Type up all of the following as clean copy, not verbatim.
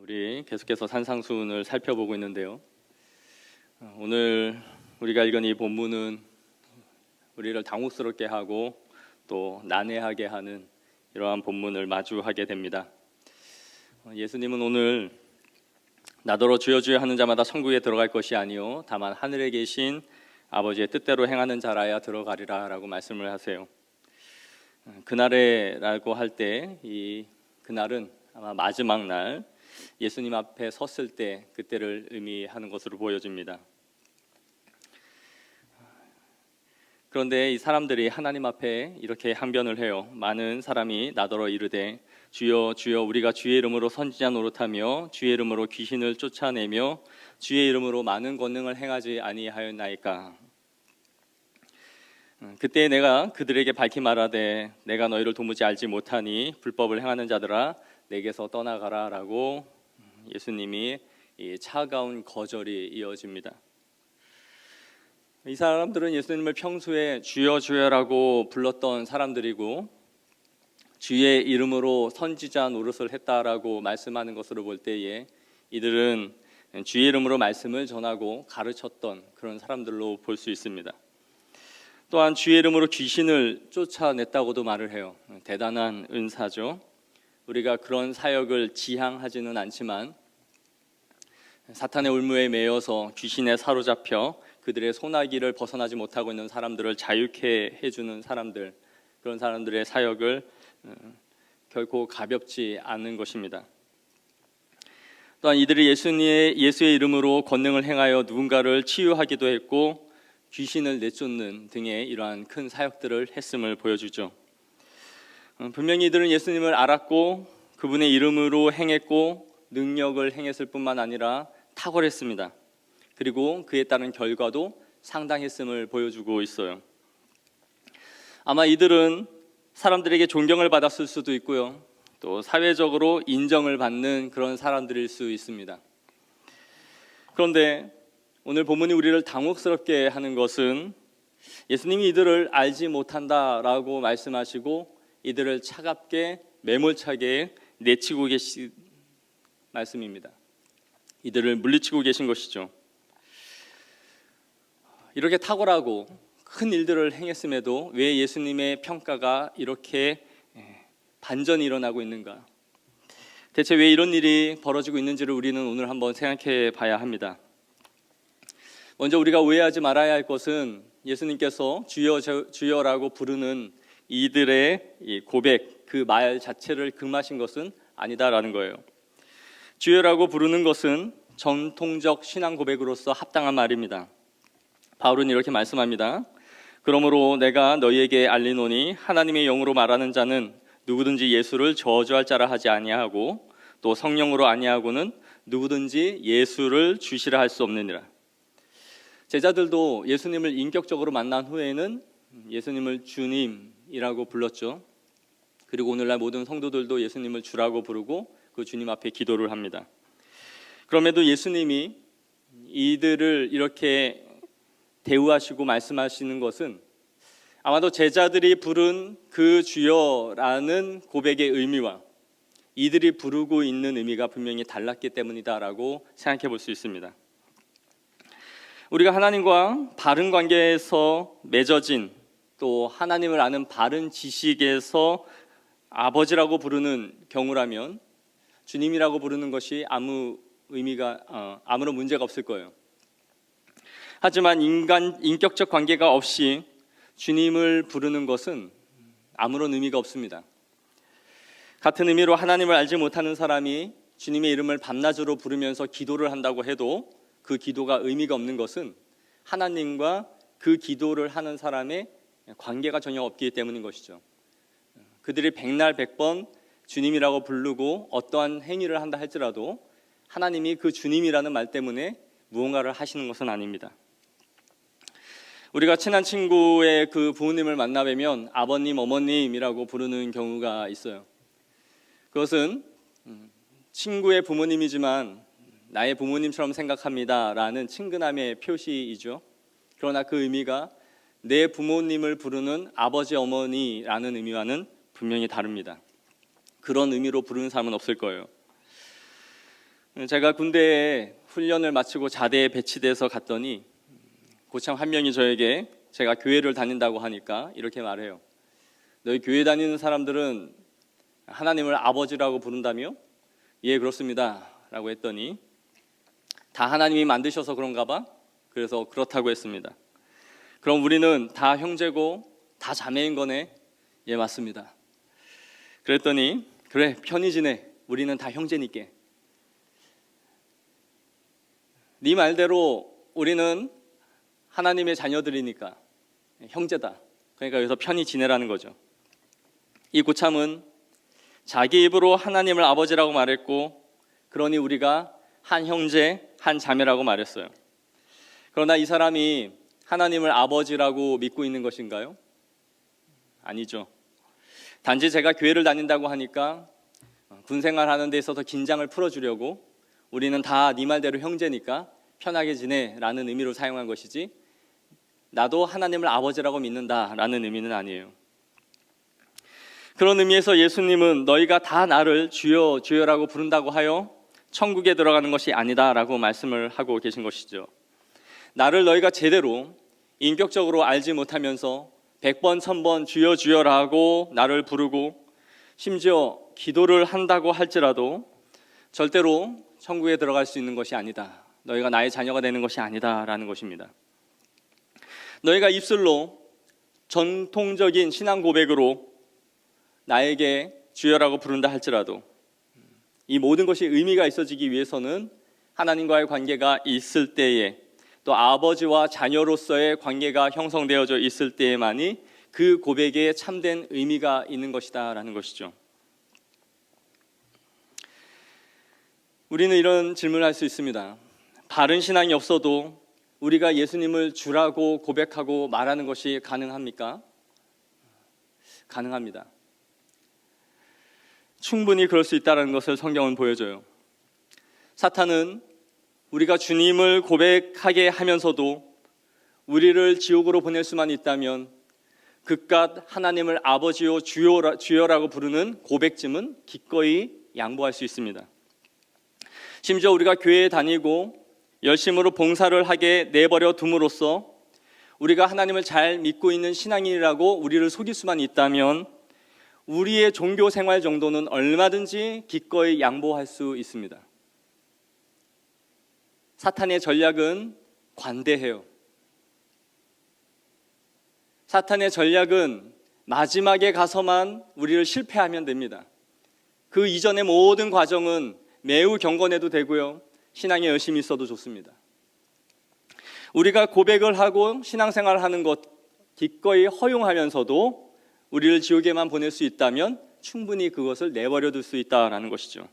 우리 계속해서 산상수훈을 살펴보고 있는데요. 오늘 우리가 읽은 이 본문은 우리를 당혹스럽게 하고 또 난해하게 하는 이러한 본문을 마주하게 됩니다. 예수님은 오늘 나더러 주여 주여 하는 자마다 천국에 들어갈 것이 아니요 다만 하늘에 계신 아버지의 뜻대로 행하는 자라야 들어가리라 라고 말씀을 하세요. 그날에라고 할 때 이 그날은 아마 마지막 날 예수님 앞에 섰을 때 그때를 의미하는 것으로 보여집니다. 그런데 이 사람들이 하나님 앞에 이렇게 항변을 해요. 많은 사람이 나더러 이르되 주여 주여 우리가 주의 이름으로 선지자 노릇하며 주의 이름으로 귀신을 쫓아내며 주의 이름으로 많은 권능을 행하지 아니하였나이까. 그때 내가 그들에게 밝히 말하되 내가 너희를 도무지 알지 못하니 불법을 행하는 자들아 내게서 떠나가라 라고 예수님이 이 차가운 거절이 이어집니다. 이 사람들은 예수님을 평소에 주여 주여라고 불렀던 사람들이고 주의 이름으로 선지자 노릇을 했다라고 말씀하는 것으로 볼 때에 이들은 주의 이름으로 말씀을 전하고 가르쳤던 그런 사람들로 볼 수 있습니다. 또한 주의 이름으로 귀신을 쫓아냈다고도 말을 해요. 대단한 은사죠. 우리가 그런 사역을 지향하지는 않지만 사탄의 올무에 매여서 귀신에 사로잡혀 그들의 소나기를 벗어나지 못하고 있는 사람들을 자유케 해주는 사람들, 그런 사람들의 사역을 결코 가볍지 않은 것입니다. 또한 이들이 예수의 이름으로 권능을 행하여 누군가를 치유하기도 했고 귀신을 내쫓는 등의 이러한 큰 사역들을 했음을 보여주죠. 분명히 이들은 예수님을 알았고 그분의 이름으로 행했고 능력을 행했을 뿐만 아니라 탁월했습니다. 그리고 그에 따른 결과도 상당했음을 보여주고 있어요. 아마 이들은 사람들에게 존경을 받았을 수도 있고요. 또 사회적으로 인정을 받는 그런 사람들일 수 있습니다. 그런데 오늘 본문이 우리를 당혹스럽게 하는 것은 예수님이 이들을 알지 못한다라고 말씀하시고 이들을 차갑게 매몰차게 내치고 계신 말씀입니다. 이들을 물리치고 계신 것이죠. 이렇게 탁월하고 큰 일들을 행했음에도 왜 예수님의 평가가 이렇게 반전이 일어나고 있는가? 대체 왜 이런 일이 벌어지고 있는지를 우리는 오늘 한번 생각해 봐야 합니다. 먼저 우리가 오해하지 말아야 할 것은 예수님께서 주여 주여라고 부르는 이들의 이 고백, 그 말 자체를 금하신 것은 아니다라는 거예요. 주여라고 부르는 것은 전통적 신앙 고백으로서 합당한 말입니다. 바울은 이렇게 말씀합니다. 그러므로 내가 너희에게 알리노니 하나님의 영으로 말하는 자는 누구든지 예수를 저주할 자라 하지 아니하고 또 성령으로 아니하고는 누구든지 예수를 주시라 할 수 없느니라. 제자들도 예수님을 인격적으로 만난 후에는 예수님을 주님이라고 불렀죠. 그리고 오늘날 모든 성도들도 예수님을 주라고 부르고 그 주님 앞에 기도를 합니다. 그럼에도 예수님이 이들을 이렇게 대우하시고 말씀하시는 것은 아마도 제자들이 부른 그 주여라는 고백의 의미와 이들이 부르고 있는 의미가 분명히 달랐기 때문이다라고 생각해 볼 수 있습니다. 우리가 하나님과 바른 관계에서 맺어진 또 하나님을 아는 바른 지식에서 아버지라고 부르는 경우라면 주님이라고 부르는 것이 아무런 문제가 없을 거예요. 하지만 인격적 관계가 없이 주님을 부르는 것은 아무런 의미가 없습니다. 같은 의미로 하나님을 알지 못하는 사람이 주님의 이름을 밤낮으로 부르면서 기도를 한다고 해도 그 기도가 의미가 없는 것은 하나님과 그 기도를 하는 사람의 관계가 전혀 없기 때문인 것이죠. 그들이 백날 백번 주님이라고 부르고 어떠한 행위를 한다 할지라도 하나님이 그 주님이라는 말 때문에 무언가를 하시는 것은 아닙니다. 우리가 친한 친구의 그 부모님을 만나 뵈면 아버님, 어머님이라고 부르는 경우가 있어요. 그것은 친구의 부모님이지만 나의 부모님처럼 생각합니다 라는 친근함의 표시이죠. 그러나 그 의미가 내 부모님을 부르는 아버지, 어머니라는 의미와는 분명히 다릅니다. 그런 의미로 부르는 사람은 없을 거예요. 제가 군대에 훈련을 마치고 자대에 배치돼서 갔더니 고참 한 명이 저에게 제가 교회를 다닌다고 하니까 이렇게 말해요. 너희 교회 다니는 사람들은 하나님을 아버지라고 부른다며? 예, 그렇습니다 라고 했더니 다 하나님이 만드셔서 그런가 봐? 그래서 그렇다고 했습니다. 그럼 우리는 다 형제고 다 자매인 거네? 예, 맞습니다. 그랬더니 그래, 편히 지내. 우리는 다 형제니께. 네 말대로 우리는 하나님의 자녀들이니까 형제다. 그러니까 여기서 편히 지내라는 거죠. 이 고참은 자기 입으로 하나님을 아버지라고 말했고, 그러니 우리가 한 형제, 한 자매라고 말했어요. 그러나 이 사람이 하나님을 아버지라고 믿고 있는 것인가요? 아니죠. 단지 제가 교회를 다닌다고 하니까 군 생활하는 데 있어서 긴장을 풀어주려고 우리는 다 네 말대로 형제니까 편하게 지내라는 의미로 사용한 것이지, 나도 하나님을 아버지라고 믿는다라는 의미는 아니에요. 그런 의미에서 예수님은 너희가 다 나를 주여 주여라고 부른다고 하여 천국에 들어가는 것이 아니다라고 말씀을 하고 계신 것이죠. 나를 너희가 제대로 인격적으로 알지 못하면서 100번 1000번 주여 주여라고 나를 부르고 심지어 기도를 한다고 할지라도 절대로 천국에 들어갈 수 있는 것이 아니다. 너희가 나의 자녀가 되는 것이 아니다라는 것입니다. 너희가 입술로 전통적인 신앙 고백으로 나에게 주여라고 부른다 할지라도 이 모든 것이 의미가 있어지기 위해서는 하나님과의 관계가 있을 때에, 또 아버지와 자녀로서의 관계가 형성되어져 있을 때에만이 그 고백에 참된 의미가 있는 것이다 라는 것이죠. 우리는 이런 질문을 할 수 있습니다. 바른 신앙이 없어도 우리가 예수님을 주라고 고백하고 말하는 것이 가능합니까? 가능합니다. 충분히 그럴 수 있다는 것을 성경은 보여줘요. 사탄은 우리가 주님을 고백하게 하면서도 우리를 지옥으로 보낼 수만 있다면 그깟 하나님을 아버지요 주여라고 부르는 고백쯤은 기꺼이 양보할 수 있습니다. 심지어 우리가 교회에 다니고 열심으로 봉사를 하게 내버려 둠으로써 우리가 하나님을 잘 믿고 있는 신앙인이라고 우리를 속일 수만 있다면 우리의 종교 생활 정도는 얼마든지 기꺼이 양보할 수 있습니다. 사탄의 전략은 관대해요. 사탄의 전략은 마지막에 가서만 우리를 실패하면 됩니다. 그 이전의 모든 과정은 매우 경건해도 되고요, 신앙에 열심히 있어도 좋습니다. 우리가 고백을 하고 신앙생활을 하는 것 기꺼이 허용하면서도 우리를 지옥에만 보낼 수 있다면 충분히 그것을 내버려 둘 수 있다는 것이죠.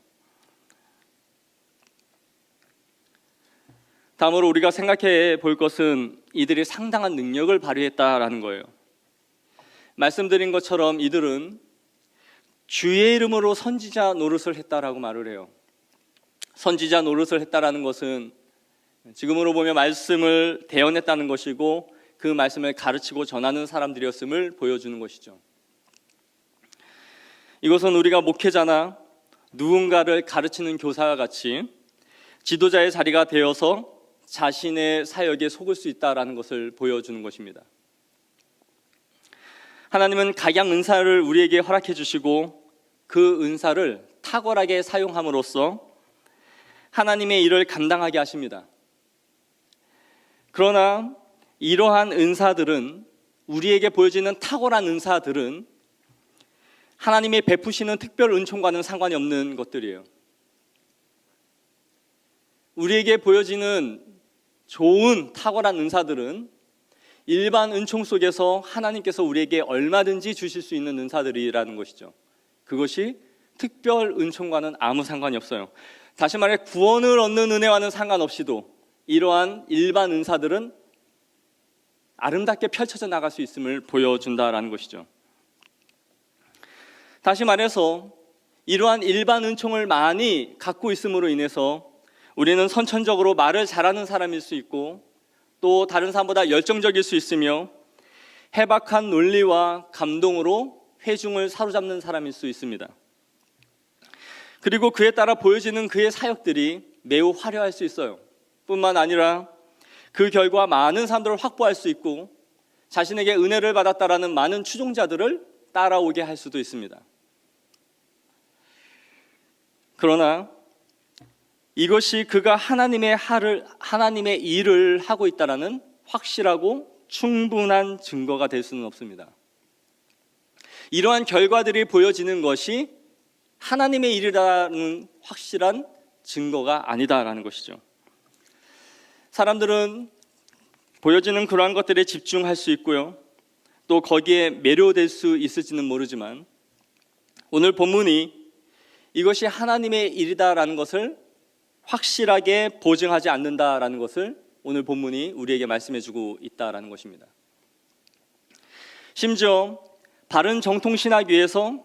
다음으로 우리가 생각해 볼 것은 이들이 상당한 능력을 발휘했다라는 거예요. 말씀드린 것처럼 이들은 주의 이름으로 선지자 노릇을 했다라고 말을 해요. 선지자 노릇을 했다라는 것은 지금으로 보면 말씀을 대언했다는 것이고 그 말씀을 가르치고 전하는 사람들이었음을 보여주는 것이죠. 이것은 우리가 목회자나 누군가를 가르치는 교사와 같이 지도자의 자리가 되어서 자신의 사역에 속을 수 있다는 것을 보여주는 것입니다. 하나님은 각양 은사를 우리에게 허락해 주시고 그 은사를 탁월하게 사용함으로써 하나님의 일을 감당하게 하십니다. 그러나 이러한 은사들은, 우리에게 보여지는 탁월한 은사들은 하나님이 베푸시는 특별 은총과는 상관이 없는 것들이에요. 우리에게 보여지는 좋은 탁월한 은사들은 일반 은총 속에서 하나님께서 우리에게 얼마든지 주실 수 있는 은사들이라는 것이죠. 그것이 특별 은총과는 아무 상관이 없어요. 다시 말해 구원을 얻는 은혜와는 상관없이도 이러한 일반 은사들은 아름답게 펼쳐져 나갈 수 있음을 보여준다라는 것이죠. 다시 말해서 이러한 일반 은총을 많이 갖고 있음으로 인해서 우리는 선천적으로 말을 잘하는 사람일 수 있고 또 다른 사람보다 열정적일 수 있으며 해박한 논리와 감동으로 회중을 사로잡는 사람일 수 있습니다. 그리고 그에 따라 보여지는 그의 사역들이 매우 화려할 수 있어요. 뿐만 아니라 그 결과 많은 사람들을 확보할 수 있고 자신에게 은혜를 받았다라는 많은 추종자들을 따라오게 할 수도 있습니다. 그러나 이것이 그가 하나님의 일을 하고 있다라는 확실하고 충분한 증거가 될 수는 없습니다. 이러한 결과들이 보여지는 것이 하나님의 일이라는 확실한 증거가 아니다라는 것이죠. 사람들은 보여지는 그러한 것들에 집중할 수 있고요. 또 거기에 매료될 수 있을지는 모르지만 오늘 본문이 이것이 하나님의 일이다라는 것을 확실하게 보증하지 않는다라는 것을 오늘 본문이 우리에게 말씀해주고 있다라는 것입니다. 심지어 바른 정통신학 위에서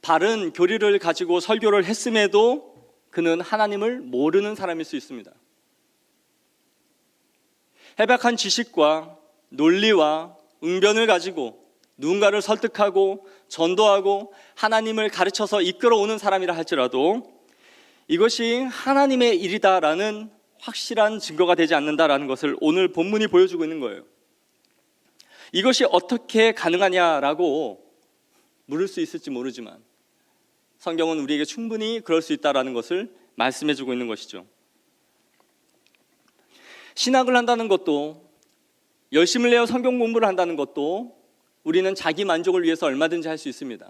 바른 교리를 가지고 설교를 했음에도 그는 하나님을 모르는 사람일 수 있습니다. 해박한 지식과 논리와 응변을 가지고 누군가를 설득하고 전도하고 하나님을 가르쳐서 이끌어오는 사람이라 할지라도 이것이 하나님의 일이다라는 확실한 증거가 되지 않는다라는 것을 오늘 본문이 보여주고 있는 거예요. 이것이 어떻게 가능하냐라고 물을 수 있을지 모르지만 성경은 우리에게 충분히 그럴 수 있다라는 것을 말씀해주고 있는 것이죠. 신학을 한다는 것도 열심을 내어 성경 공부를 한다는 것도 우리는 자기 만족을 위해서 얼마든지 할 수 있습니다.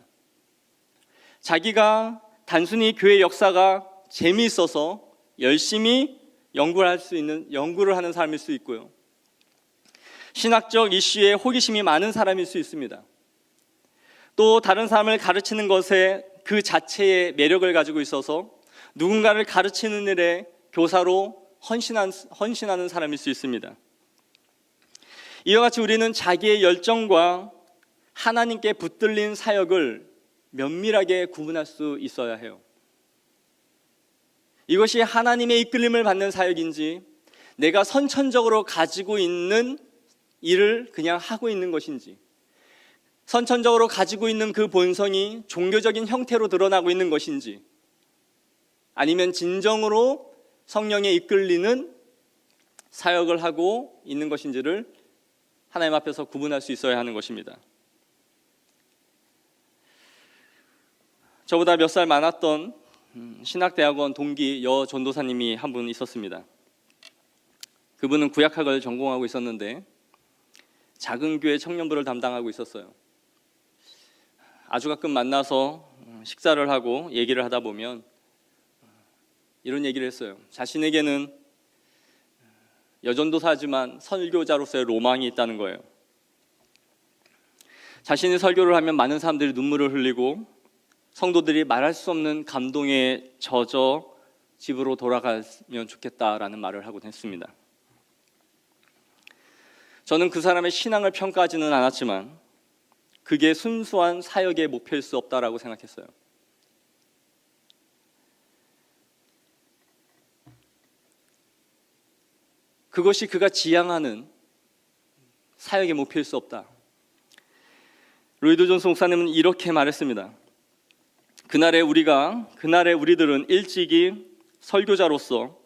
자기가 단순히 교회 역사가 재미있어서 열심히 연구를 하는 사람일 수 있고요. 신학적 이슈에 호기심이 많은 사람일 수 있습니다. 또 다른 사람을 가르치는 것에 그 자체의 매력을 가지고 있어서 누군가를 가르치는 일에 교사로 헌신하는 사람일 수 있습니다. 이와 같이 우리는 자기의 열정과 하나님께 붙들린 사역을 면밀하게 구분할 수 있어야 해요. 이것이 하나님의 이끌림을 받는 사역인지 내가 선천적으로 가지고 있는 일을 그냥 하고 있는 것인지 선천적으로 가지고 있는 그 본성이 종교적인 형태로 드러나고 있는 것인지 아니면 진정으로 성령에 이끌리는 사역을 하고 있는 것인지를 하나님 앞에서 구분할 수 있어야 하는 것입니다. 저보다 몇 살 많았던 신학대학원 동기 여전도사님이 한 분 있었습니다. 그분은 구약학을 전공하고 있었는데 작은 교회 청년부를 담당하고 있었어요. 아주 가끔 만나서 식사를 하고 얘기를 하다 보면 이런 얘기를 했어요. 자신에게는 여전도사지만 설교자로서의 로망이 있다는 거예요. 자신이 설교를 하면 많은 사람들이 눈물을 흘리고 성도들이 말할 수 없는 감동에 젖어 집으로 돌아가면 좋겠다라는 말을 하곤 했습니다. 저는 그 사람의 신앙을 평가하지는 않았지만 그게 순수한 사역의 목표일 수 없다라고 생각했어요. 그것이 그가 지향하는 사역의 목표일 수 없다. 로이드 존스 목사님은 이렇게 말했습니다. 그날의 우리들은 일찍이 설교자로서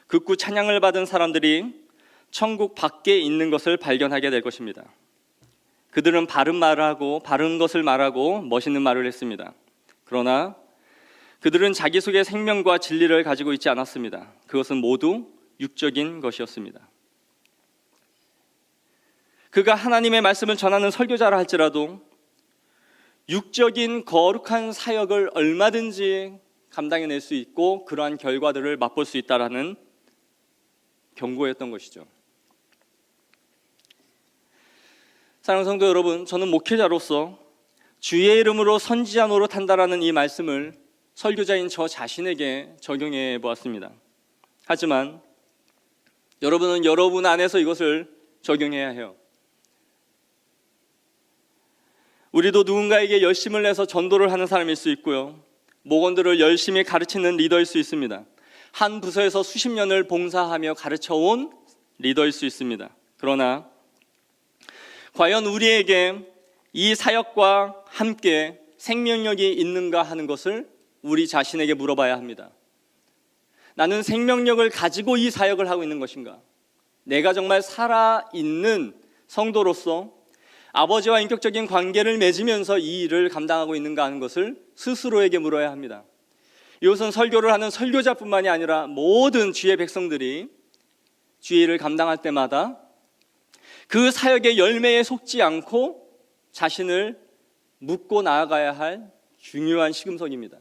극구 찬양을 받은 사람들이 천국 밖에 있는 것을 발견하게 될 것입니다. 그들은 바른 말을 하고 바른 것을 말하고 멋있는 말을 했습니다. 그러나 그들은 자기 속에 생명과 진리를 가지고 있지 않았습니다. 그것은 모두 육적인 것이었습니다. 그가 하나님의 말씀을 전하는 설교자라 할지라도 육적인 거룩한 사역을 얼마든지 감당해낼 수 있고 그러한 결과들을 맛볼 수 있다라는 경고였던 것이죠. 사랑하는 성도 여러분, 저는 목회자로서 주의 이름으로 선지자 노릇한다라는 이 말씀을 설교자인 저 자신에게 적용해 보았습니다. 하지만 여러분은 여러분 안에서 이것을 적용해야 해요. 우리도 누군가에게 열심을 내서 전도를 하는 사람일 수 있고요. 목원들을 열심히 가르치는 리더일 수 있습니다. 한 부서에서 수십 년을 봉사하며 가르쳐온 리더일 수 있습니다. 그러나 과연 우리에게 이 사역과 함께 생명력이 있는가 하는 것을 우리 자신에게 물어봐야 합니다. 나는 생명력을 가지고 이 사역을 하고 있는 것인가? 내가 정말 살아있는 성도로서 아버지와 인격적인 관계를 맺으면서 이 일을 감당하고 있는가 하는 것을 스스로에게 물어야 합니다. 이것은 설교를 하는 설교자뿐만이 아니라 모든 주의 백성들이 주의 일을 감당할 때마다 그 사역의 열매에 속지 않고 자신을 묻고 나아가야 할 중요한 시금석입니다.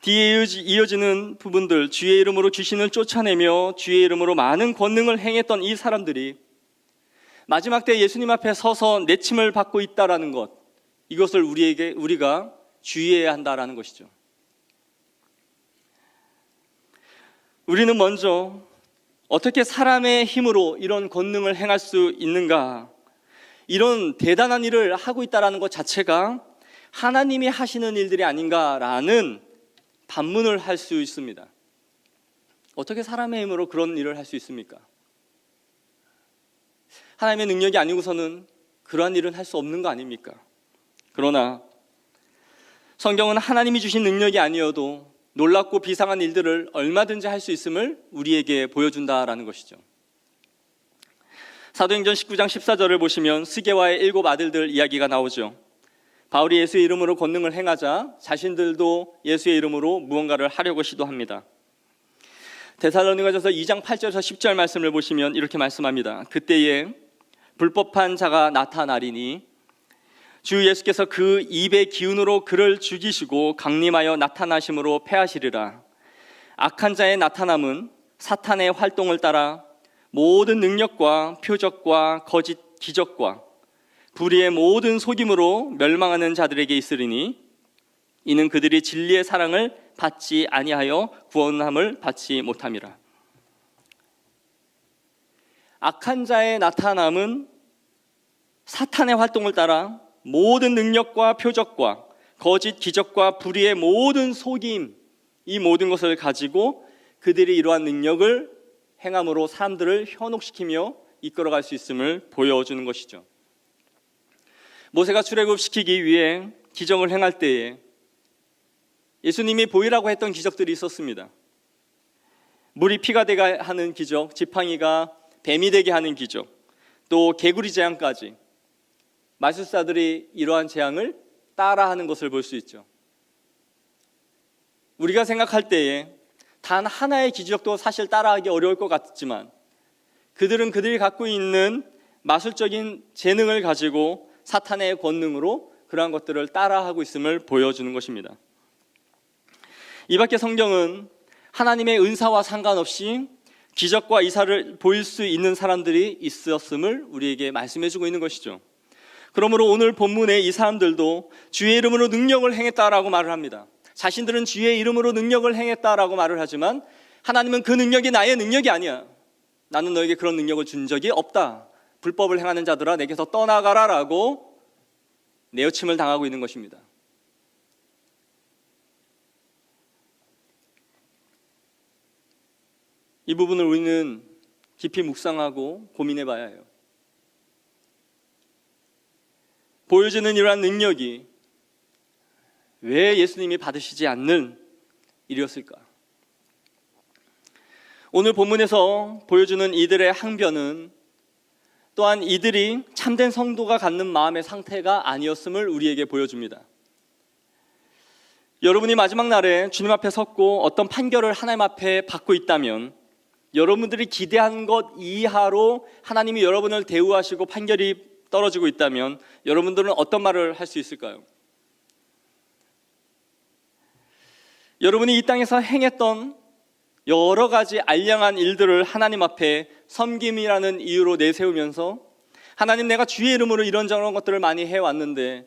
뒤에 이어지는 부분들, 주의 이름으로 귀신을 쫓아내며 주의 이름으로 많은 권능을 행했던 이 사람들이 마지막 때 예수님 앞에 서서 내침을 받고 있다라는 것, 이것을 우리가 주의해야 한다라는 것이죠. 우리는 먼저 어떻게 사람의 힘으로 이런 권능을 행할 수 있는가, 이런 대단한 일을 하고 있다는 것 자체가 하나님이 하시는 일들이 아닌가라는 반문을 할 수 있습니다. 어떻게 사람의 힘으로 그런 일을 할 수 있습니까? 하나님의 능력이 아니고서는 그러한 일은 할 수 없는 거 아닙니까? 그러나 성경은 하나님이 주신 능력이 아니어도 놀랍고 비상한 일들을 얼마든지 할 수 있음을 우리에게 보여준다라는 것이죠. 사도행전 19장 14절을 보시면 스게와의 7 아들들 이야기가 나오죠. 바울이 예수의 이름으로 권능을 행하자 자신들도 예수의 이름으로 무언가를 하려고 시도합니다. 데살로니가전서 2장 8절에서 10절 말씀을 보시면 이렇게 말씀합니다. 그때에 불법한 자가 나타나리니 주 예수께서 그 입의 기운으로 그를 죽이시고 강림하여 나타나심으로 패하시리라. 악한 자의 나타남은 사탄의 활동을 따라 모든 능력과 표적과 거짓 기적과 불의의 모든 속임으로 멸망하는 자들에게 있으리니 이는 그들이 진리의 사랑을 받지 아니하여 구원함을 받지 못함이라. 악한 자의 나타남은 사탄의 활동을 따라 모든 능력과 표적과 거짓 기적과 불의의 모든 속임, 이 모든 것을 가지고 그들이 이러한 능력을 행함으로 사람들을 현혹시키며 이끌어갈 수 있음을 보여주는 것이죠. 모세가 출애굽시키기 위해 기적을 행할 때에 예수님이 보이라고 했던 기적들이 있었습니다. 물이 피가 되게 하는 기적, 지팡이가 뱀이 되게 하는 기적, 또 개구리 재앙까지 마술사들이 이러한 재앙을 따라하는 것을 볼 수 있죠. 우리가 생각할 때에 단 하나의 기적도 사실 따라하기 어려울 것 같지만 그들은 그들이 갖고 있는 마술적인 재능을 가지고 사탄의 권능으로 그러한 것들을 따라하고 있음을 보여주는 것입니다. 이 밖에 성경은 하나님의 은사와 상관없이 기적과 이사를 보일 수 있는 사람들이 있었음을 우리에게 말씀해주고 있는 것이죠. 그러므로 오늘 본문의 이 사람들도 주의 이름으로 능력을 행했다라고 말을 합니다. 자신들은 주의 이름으로 능력을 행했다라고 말을 하지만 하나님은 그 능력이 나의 능력이 아니야. 나는 너에게 그런 능력을 준 적이 없다. 불법을 행하는 자들아 내게서 떠나가라라고 내어침을 당하고 있는 것입니다. 이 부분을 우리는 깊이 묵상하고 고민해 봐야 해요. 보여지는 이러한 능력이 왜 예수님이 받으시지 않는 일이었을까? 오늘 본문에서 보여주는 이들의 항변은 또한 이들이 참된 성도가 갖는 마음의 상태가 아니었음을 우리에게 보여줍니다. 여러분이 마지막 날에 주님 앞에 섰고 어떤 판결을 하나님 앞에 받고 있다면 여러분들이 기대한 것 이하로 하나님이 여러분을 대우하시고 판결이 떨어지고 있다면 여러분들은 어떤 말을 할 수 있을까요? 여러분이 이 땅에서 행했던 여러 가지 알량한 일들을 하나님 앞에 섬김이라는 이유로 내세우면서 하나님 내가 주의 이름으로 이런저런 것들을 많이 해왔는데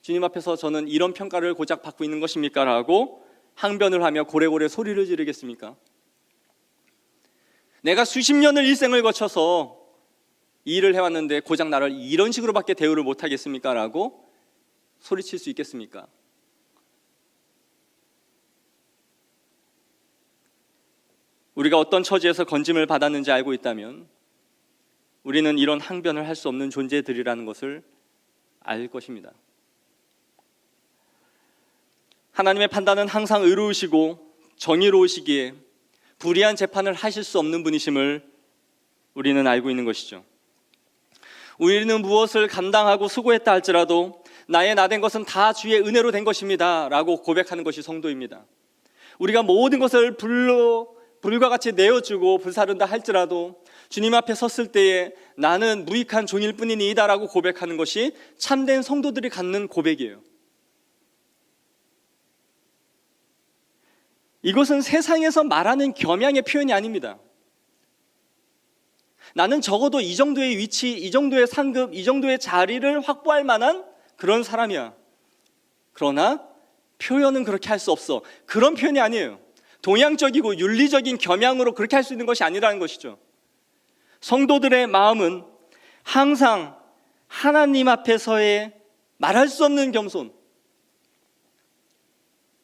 주님 앞에서 저는 이런 평가를 고작 받고 있는 것입니까? 라고 항변을 하며 고래고래 소리를 지르겠습니까? 내가 수십 년을 일생을 거쳐서 이 일을 해왔는데 고작 나를 이런 식으로밖에 대우를 못하겠습니까? 라고 소리칠 수 있겠습니까? 우리가 어떤 처지에서 건짐을 받았는지 알고 있다면 우리는 이런 항변을 할 수 없는 존재들이라는 것을 알 것입니다. 하나님의 판단은 항상 의로우시고 정의로우시기에 불의한 재판을 하실 수 없는 분이심을 우리는 알고 있는 것이죠. 우리는 무엇을 감당하고 수고했다 할지라도 나의 나된 것은 다 주의 은혜로 된 것입니다 라고 고백하는 것이 성도입니다. 우리가 모든 것을 불과 같이 내어주고 불사른다 할지라도 주님 앞에 섰을 때에 나는 무익한 종일 뿐이니이다 라고 고백하는 것이 참된 성도들이 갖는 고백이에요. 이것은 세상에서 말하는 겸양의 표현이 아닙니다. 나는 적어도 이 정도의 위치, 이 정도의 상급, 이 정도의 자리를 확보할 만한 그런 사람이야. 그러나 표현은 그렇게 할 수 없어. 그런 표현이 아니에요. 동양적이고 윤리적인 겸양으로 그렇게 할 수 있는 것이 아니라는 것이죠. 성도들의 마음은 항상 하나님 앞에서의 말할 수 없는 겸손,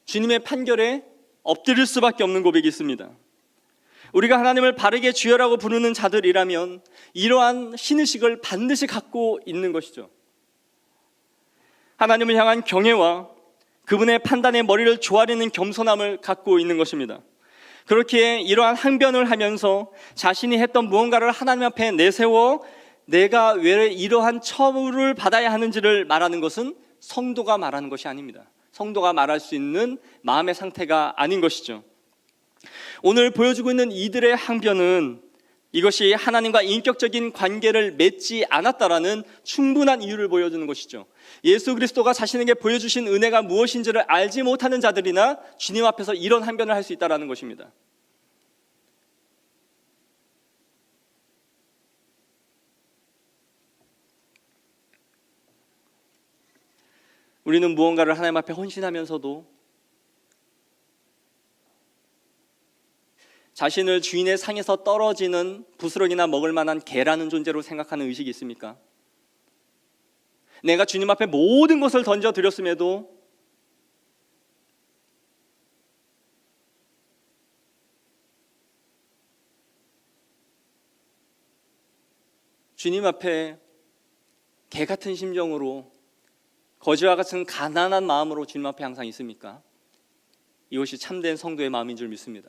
주님의 판결에 엎드릴 수밖에 없는 고백이 있습니다. 우리가 하나님을 바르게 주여라고 부르는 자들이라면 이러한 신의식을 반드시 갖고 있는 것이죠. 하나님을 향한 경외와 그분의 판단에 머리를 조아리는 겸손함을 갖고 있는 것입니다. 그렇게 이러한 항변을 하면서 자신이 했던 무언가를 하나님 앞에 내세워 내가 왜 이러한 처우를 받아야 하는지를 말하는 것은 성도가 말하는 것이 아닙니다. 성도가 말할 수 있는 마음의 상태가 아닌 것이죠. 오늘 보여주고 있는 이들의 항변은 이것이 하나님과 인격적인 관계를 맺지 않았다라는 충분한 이유를 보여주는 것이죠. 예수 그리스도가 자신에게 보여주신 은혜가 무엇인지를 알지 못하는 자들이나 주님 앞에서 이런 항변을 할 수 있다는 것입니다. 우리는 무언가를 하나님 앞에 헌신하면서도 자신을 주인의 상에서 떨어지는 부스러기나 먹을 만한 개라는 존재로 생각하는 의식이 있습니까? 내가 주님 앞에 모든 것을 던져드렸음에도 주님 앞에 개 같은 심정으로 거지와 같은 가난한 마음으로 주님 앞에 항상 있습니까? 이것이 참된 성도의 마음인 줄 믿습니다.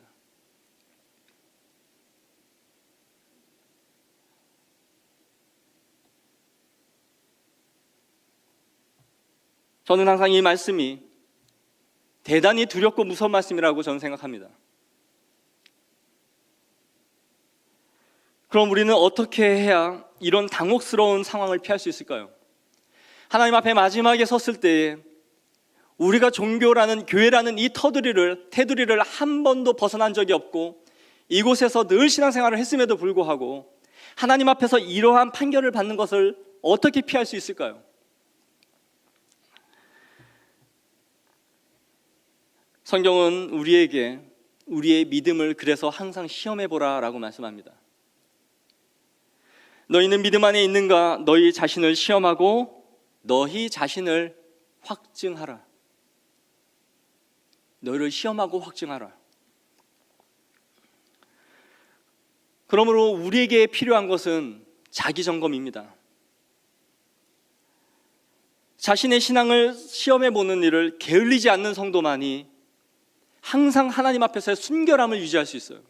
저는 항상 이 말씀이 대단히 두렵고 무서운 말씀이라고 저는 생각합니다. 그럼 우리는 어떻게 해야 이런 당혹스러운 상황을 피할 수 있을까요? 하나님 앞에 마지막에 섰을 때에 우리가 종교라는, 교회라는 이 테두리를 한 번도 벗어난 적이 없고 이곳에서 늘 신앙생활을 했음에도 불구하고 하나님 앞에서 이러한 판결을 받는 것을 어떻게 피할 수 있을까요? 성경은 우리에게 우리의 믿음을 그래서 항상 시험해보라 라고 말씀합니다. 너희는 믿음 안에 있는가? 너희 자신을 시험하고 너희 자신을 확증하라. 너희를 시험하고 확증하라. 그러므로 우리에게 필요한 것은 자기점검입니다. 자신의 신앙을 시험해보는 일을 게을리지 않는 성도만이 항상 하나님 앞에서의 순결함을 유지할 수 있어요.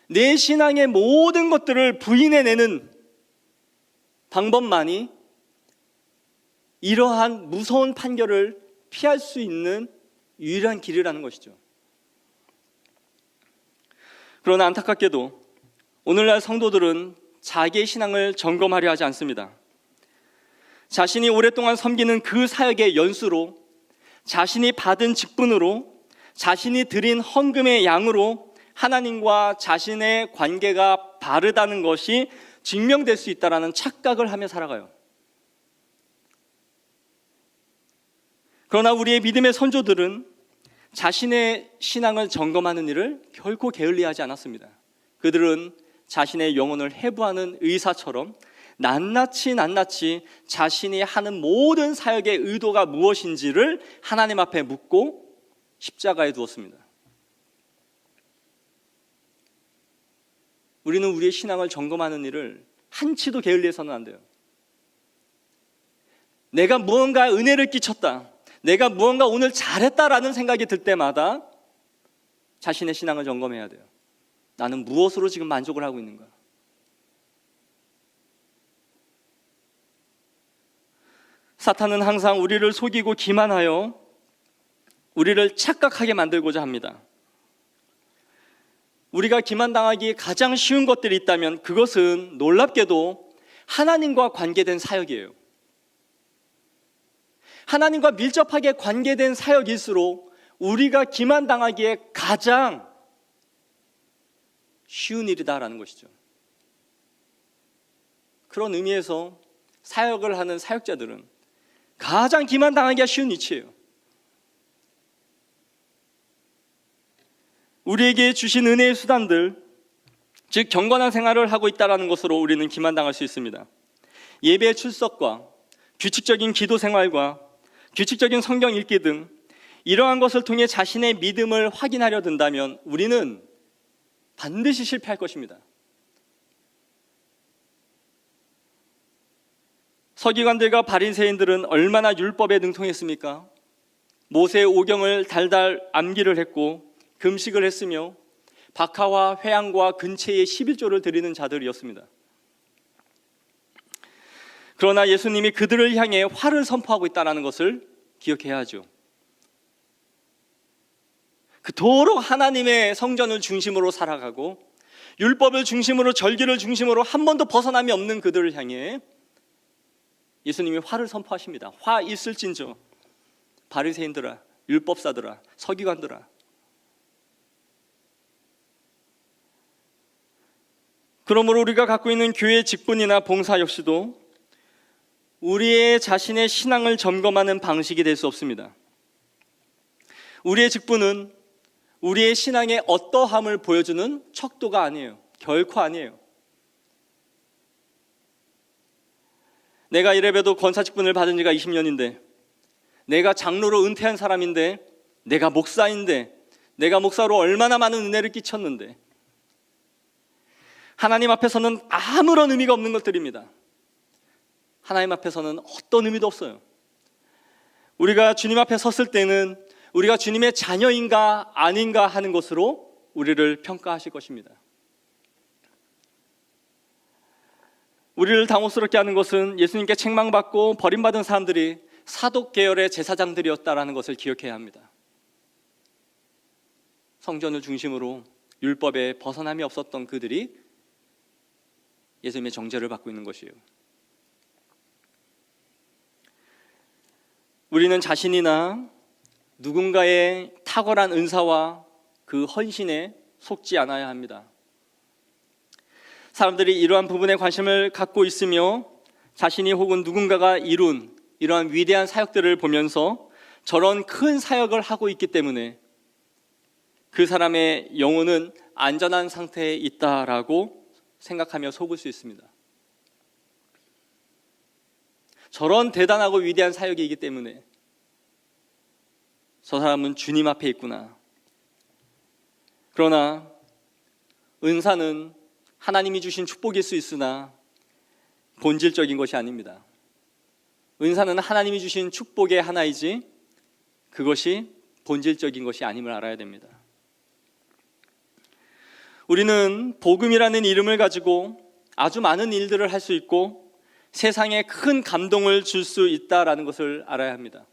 내 신앙의 모든 것들을 부인해내는 방법만이 이러한 무서운 판결을 피할 수 있는 유일한 길이라는 것이죠. 그러나 안타깝게도 오늘날 성도들은 자기의 신앙을 점검하려 하지 않습니다. 자신이 오랫동안 섬기는 그 사역의 연수로, 자신이 받은 직분으로, 자신이 드린 헌금의 양으로 하나님과 자신의 관계가 바르다는 것이 증명될 수 있다는 착각을 하며 살아가요. 그러나 우리의 믿음의 선조들은 자신의 신앙을 점검하는 일을 결코 게을리하지 않았습니다. 그들은 자신의 영혼을 해부하는 의사처럼 낱낱이 자신이 하는 모든 사역의 의도가 무엇인지를 하나님 앞에 묻고 십자가에 두었습니다. 우리는 우리의 신앙을 점검하는 일을 한치도 게을리해서는 안 돼요. 내가 무언가 은혜를 끼쳤다, 내가 무언가 오늘 잘했다라는 생각이 들 때마다 자신의 신앙을 점검해야 돼요. 나는 무엇으로 지금 만족을 하고 있는가? 사탄은 항상 우리를 속이고 기만하여 우리를 착각하게 만들고자 합니다. 우리가 기만당하기 가장 쉬운 것들이 있다면 그것은 놀랍게도 하나님과 관계된 사역이에요. 하나님과 밀접하게 관계된 사역일수록 우리가 기만당하기에 가장 쉬운 일이다라는 것이죠. 그런 의미에서 사역을 하는 사역자들은 가장 기만당하기가 쉬운 위치예요. 우리에게 주신 은혜의 수단들, 즉 경건한 생활을 하고 있다는 것으로 우리는 기만당할 수 있습니다. 예배 출석과 규칙적인 기도 생활과 규칙적인 성경 읽기 등 이러한 것을 통해 자신의 믿음을 확인하려 든다면 우리는 반드시 실패할 것입니다. 서기관들과 바리새인들은 얼마나 율법에 능통했습니까? 모세의 오경을 달달 암기를 했고 금식을 했으며 박하와 회양과 근체의 11조를 드리는 자들이었습니다. 그러나 예수님이 그들을 향해 화를 선포하고 있다는 것을 기억해야 하죠. 그토록 하나님의 성전을 중심으로 살아가고 율법을 중심으로, 절기를 중심으로 한 번도 벗어남이 없는 그들을 향해 예수님이 화를 선포하십니다. 화 있을진저 바리새인들아, 율법사들아, 서기관들아. 그러므로 우리가 갖고 있는 교회 직분이나 봉사 역시도 우리의 자신의 신앙을 점검하는 방식이 될 수 없습니다. 우리의 직분은 우리의 신앙의 어떠함을 보여주는 척도가 아니에요. 결코 아니에요. 내가 이래봬도 권사 직분을 받은 지가 20년인데, 내가 장로로 은퇴한 사람인데, 내가 목사인데, 내가 목사로 얼마나 많은 은혜를 끼쳤는데, 하나님 앞에서는 아무런 의미가 없는 것들입니다. 하나님 앞에서는 어떤 의미도 없어요. 우리가 주님 앞에 섰을 때는 우리가 주님의 자녀인가 아닌가 하는 것으로 우리를 평가하실 것입니다. 우리를 당혹스럽게 하는 것은 예수님께 책망받고 버림받은 사람들이 사독 계열의 제사장들이었다라는 것을 기억해야 합니다. 성전을 중심으로 율법에 벗어남이 없었던 그들이 예수님의 정죄를 받고 있는 것이에요. 우리는 자신이나 누군가의 탁월한 은사와 그 헌신에 속지 않아야 합니다. 사람들이 이러한 부분에 관심을 갖고 있으며 자신이 혹은 누군가가 이룬 이러한 위대한 사역들을 보면서 저런 큰 사역을 하고 있기 때문에 그 사람의 영혼은 안전한 상태에 있다라고 생각하며 속을 수 있습니다. 저런 대단하고 위대한 사역이기 때문에 저 사람은 주님 앞에 있구나. 그러나 은사는 하나님이 주신 축복일 수 있으나 본질적인 것이 아닙니다. 은사는 하나님이 주신 축복의 하나이지 그것이 본질적인 것이 아님을 알아야 됩니다. 우리는 복음이라는 이름을 가지고 아주 많은 일들을 할 수 있고 세상에 큰 감동을 줄 수 있다라는 것을 알아야 합니다.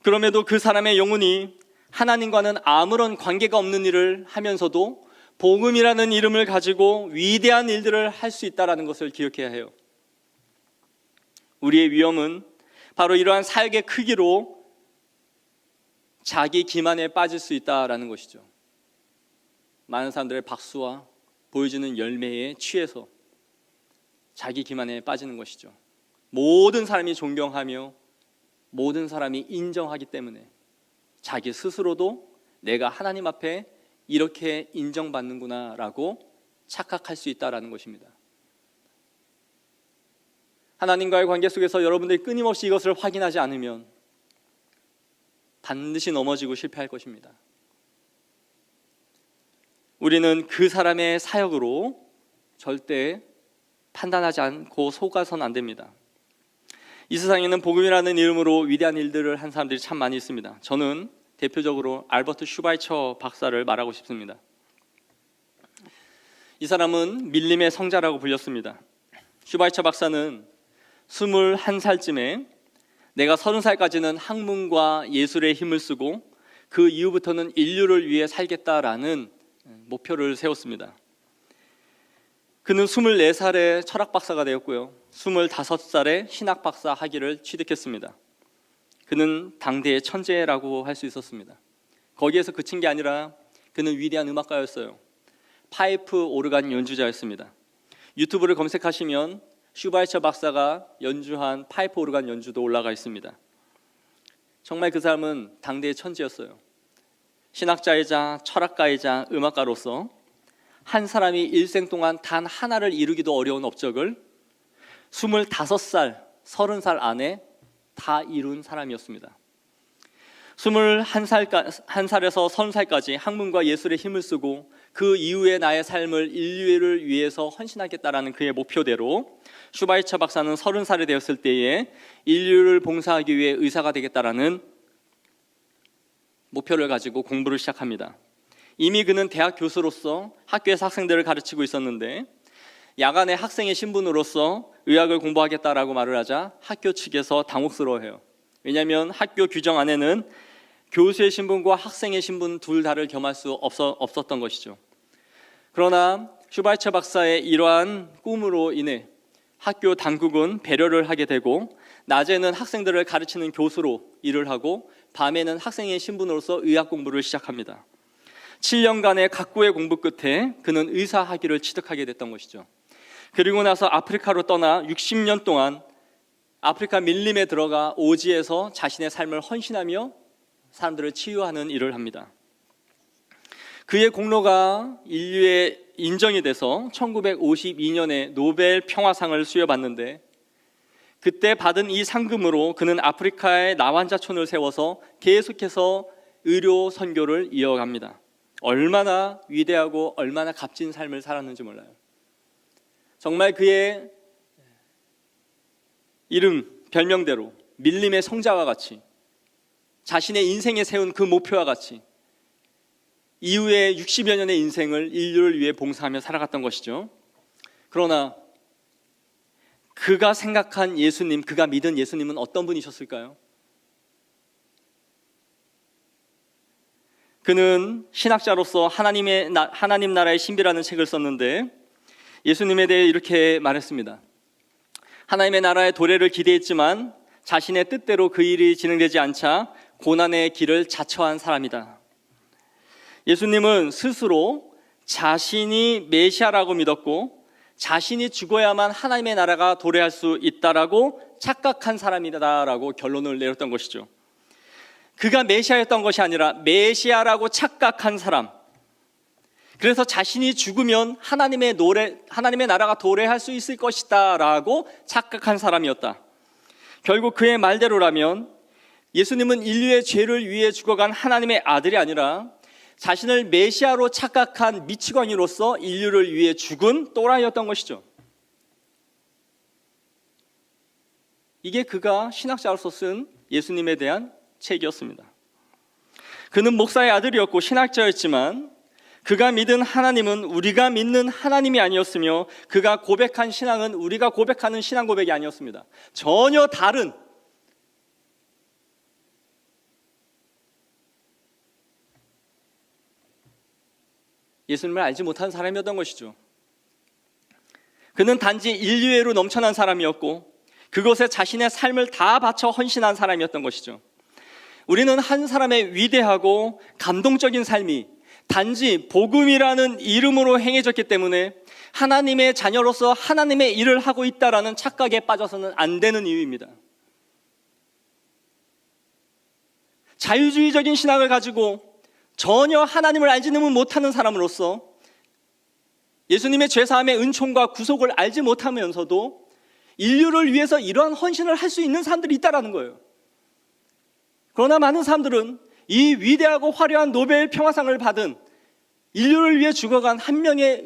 그럼에도 그 사람의 영혼이 하나님과는 아무런 관계가 없는 일을 하면서도 복음이라는 이름을 가지고 위대한 일들을 할 수 있다는 것을 기억해야 해요. 우리의 위험은 바로 이러한 사역의 크기로 자기 기만에 빠질 수 있다는 것이죠. 많은 사람들의 박수와 보여주는 열매에 취해서 자기 기만에 빠지는 것이죠. 모든 사람이 존경하며 모든 사람이 인정하기 때문에 자기 스스로도 내가 하나님 앞에 이렇게 인정받는구나 라고 착각할 수 있다는 것입니다. 하나님과의 관계 속에서 여러분들이 끊임없이 이것을 확인하지 않으면 반드시 넘어지고 실패할 것입니다. 우리는 그 사람의 사역으로 절대 판단하지 않고 속아서는 안 됩니다. 이 세상에는 복음이라는 이름으로 위대한 일들을 한 사람들이 참 많이 있습니다. 저는 대표적으로 알버트 슈바이처 박사를 말하고 싶습니다. 이 사람은 밀림의 성자라고 불렸습니다. 슈바이처 박사는 21살쯤에 내가 30살까지는 학문과 예술의 힘을 쓰고 그 이후부터는 인류를 위해 살겠다라는 목표를 세웠습니다. 그는 24살에 철학 박사가 되었고요. 25살에 신학 박사 학위를 취득했습니다. 그는 당대의 천재라고 할 수 있었습니다. 거기에서 그친 게 아니라 그는 위대한 음악가였어요. 파이프 오르간 연주자였습니다. 유튜브를 검색하시면 슈바이처 박사가 연주한 파이프 오르간 연주도 올라가 있습니다. 정말 그 사람은 당대의 천재였어요. 신학자이자 철학가이자 음악가로서 한 사람이 일생 동안 단 하나를 이루기도 어려운 업적을 25살, 30살 안에 다 이룬 사람이었습니다. 21살에서 30살까지 학문과 예술의 힘을 쓰고 그 이후의 나의 삶을 인류를 위해서 헌신하겠다라는 그의 목표대로 슈바이처 박사는 30살이 되었을 때에 인류를 봉사하기 위해 의사가 되겠다라는 목표를 가지고 공부를 시작합니다. 이미 그는 대학 교수로서 학교에서 학생들을 가르치고 있었는데 야간에 학생의 신분으로서 의학을 공부하겠다라고 말을 하자 학교 측에서 당혹스러워해요. 왜냐하면 학교 규정 안에는 교수의 신분과 학생의 신분 둘 다를 겸할 수 없었던 것이죠. 그러나 슈바이처 박사의 이러한 꿈으로 인해 학교 당국은 배려를 하게 되고 낮에는 학생들을 가르치는 교수로 일을 하고 밤에는 학생의 신분으로서 의학 공부를 시작합니다. 7년간의 각고의 공부 끝에 그는 의사 학위를 취득하게 됐던 것이죠. 그리고 나서 아프리카로 떠나 60년 동안 아프리카 밀림에 들어가 오지에서 자신의 삶을 헌신하며 사람들을 치유하는 일을 합니다. 그의 공로가 인류에 인정이 돼서 1952년에 노벨 평화상을 수여받는데 그때 받은 이 상금으로 그는 아프리카에 나환자촌을 세워서 계속해서 의료 선교를 이어갑니다. 얼마나 위대하고 얼마나 값진 삶을 살았는지 몰라요. 정말 그의 이름, 별명대로 밀림의 성자와 같이 자신의 인생에 세운 그 목표와 같이 이후에 60여 년의 인생을 인류를 위해 봉사하며 살아갔던 것이죠. 그러나 그가 생각한 예수님, 그가 믿은 예수님은 어떤 분이셨을까요? 그는 신학자로서 하나님 나라의 신비라는 책을 썼는데 예수님에 대해 이렇게 말했습니다. 하나님의 나라의 도래를 기대했지만 자신의 뜻대로 그 일이 진행되지 않자 고난의 길을 자처한 사람이다. 예수님은 스스로 자신이 메시아라고 믿었고 자신이 죽어야만 하나님의 나라가 도래할 수 있다라고 착각한 사람이다라고 결론을 내렸던 것이죠. 그가 메시아였던 것이 아니라 메시아라고 착각한 사람. 그래서 자신이 죽으면 하나님의 나라가 도래할 수 있을 것이다 라고 착각한 사람이었다. 결국 그의 말대로라면 예수님은 인류의 죄를 위해 죽어간 하나님의 아들이 아니라 자신을 메시아로 착각한 미치광이로서 인류를 위해 죽은 또라이였던 것이죠. 이게 그가 신학자로서 쓴 예수님에 대한 책이었습니다. 그는 목사의 아들이었고 신학자였지만 그가 믿은 하나님은 우리가 믿는 하나님이 아니었으며 그가 고백한 신앙은 우리가 고백하는 신앙 고백이 아니었습니다. 전혀 다른 예수님을 알지 못한 사람이었던 것이죠. 그는 단지 인류애로 넘쳐난 사람이었고 그것에 자신의 삶을 다 바쳐 헌신한 사람이었던 것이죠. 우리는 한 사람의 위대하고 감동적인 삶이 단지 복음이라는 이름으로 행해졌기 때문에 하나님의 자녀로서 하나님의 일을 하고 있다라는 착각에 빠져서는 안 되는 이유입니다. 자유주의적인 신학을 가지고 전혀 하나님을 알지는 못하는 사람으로서 예수님의 죄사함의 은총과 구속을 알지 못하면서도 인류를 위해서 이러한 헌신을 할 수 있는 사람들이 있다는 거예요. 그러나 많은 사람들은 이 위대하고 화려한 노벨 평화상을 받은 인류를 위해 죽어간 한 명의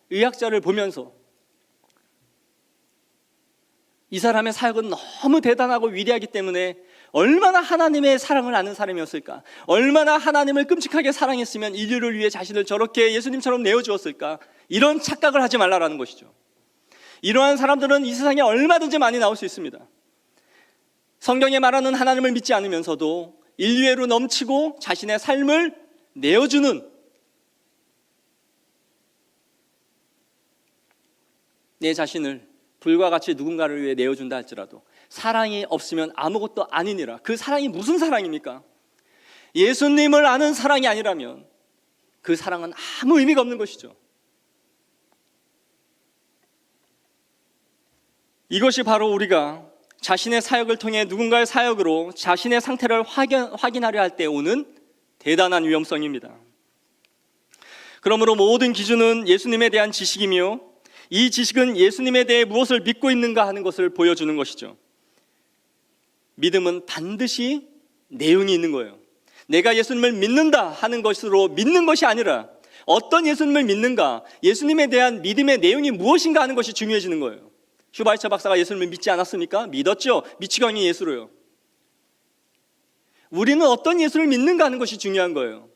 의학자를 보면서 이 사람의 사역은 너무 대단하고 위대하기 때문에 얼마나 하나님의 사랑을 아는 사람이었을까, 얼마나 하나님을 끔찍하게 사랑했으면 인류를 위해 자신을 저렇게 예수님처럼 내어주었을까, 이런 착각을 하지 말라라는 것이죠. 이러한 사람들은 이 세상에 얼마든지 많이 나올 수 있습니다. 성경에 말하는 하나님을 믿지 않으면서도 인류애로 넘치고 자신의 삶을 내어주는, 내 자신을 불과 같이 누군가를 위해 내어준다 할지라도 사랑이 없으면 아무것도 아니니라. 그 사랑이 무슨 사랑입니까? 예수님을 아는 사랑이 아니라면 그 사랑은 아무 의미가 없는 것이죠. 이것이 바로 우리가 자신의 사역을 통해 누군가의 사역으로 자신의 상태를 확인하려 할 때 오는 대단한 위험성입니다. 그러므로 모든 기준은 예수님에 대한 지식이며, 이 지식은 예수님에 대해 무엇을 믿고 있는가 하는 것을 보여주는 것이죠. 믿음은 반드시 내용이 있는 거예요. 내가 예수님을 믿는다 하는 것으로 믿는 것이 아니라 어떤 예수님을 믿는가, 예수님에 대한 믿음의 내용이 무엇인가 하는 것이 중요해지는 거예요. 슈바이처 박사가 예수님을 믿지 않았습니까? 믿었죠. 미치광이 예수로요. 우리는 어떤 예수를 믿는가 하는 것이 중요한 거예요.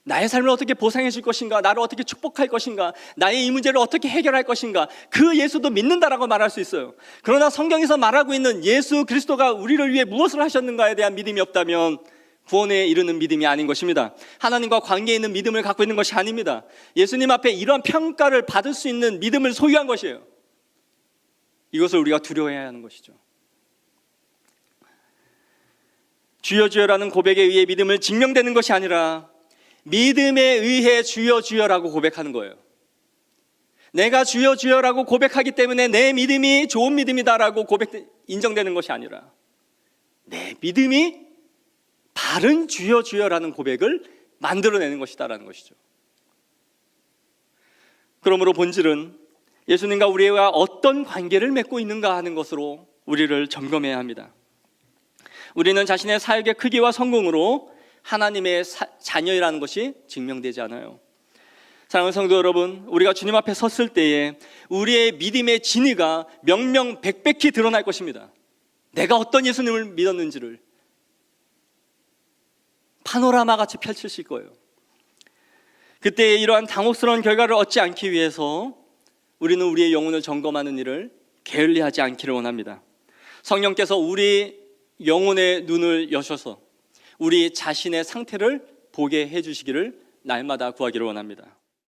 나의 삶을 어떻게 보상해 줄 것인가, 나를 어떻게 축복할 것인가, 나의 이 문제를 어떻게 해결할 것인가, 그 예수도 믿는다라고 말할 수 있어요. 그러나 성경에서 말하고 있는 예수 그리스도가 우리를 위해 무엇을 하셨는가에 대한 믿음이 없다면 구원에 이르는 믿음이 아닌 것입니다. 하나님과 관계에 있는 믿음을 갖고 있는 것이 아닙니다. 예수님 앞에 이러한 평가를 받을 수 있는 믿음을 소유한 것이에요. 이것을 우리가 두려워해야 하는 것이죠. 주여 주여라는 고백에 의해 믿음을 증명되는 것이 아니라 믿음에 의해 주여 주여라고 고백하는 거예요. 내가 주여 주여라고 고백하기 때문에 내 믿음이 좋은 믿음이다라고 인정되는 것이 아니라 내 믿음이 바른 주여 주여라는 고백을 만들어내는 것이다라는 것이죠. 그러므로 본질은 예수님과 우리가 어떤 관계를 맺고 있는가 하는 것으로 우리를 점검해야 합니다. 우리는 자신의 사역의 크기와 성공으로 하나님의 자녀이라는 것이 증명되지 않아요. 사랑하는 성도 여러분, 우리가 주님 앞에 섰을 때에 우리의 믿음의 진위가 명명백백히 드러날 것입니다. 내가 어떤 예수님을 믿었는지를 파노라마같이 펼치실 거예요. 그때 이러한 당혹스러운 결과를 얻지 않기 위해서 우리는 우리의 영혼을 점검하는 일을 게을리하지 않기를 원합니다. 성령께서 우리 영혼의 눈을 여셔서 우리 자신의 상태를 보게 해주시기를 날마다 구하기를 원합니다.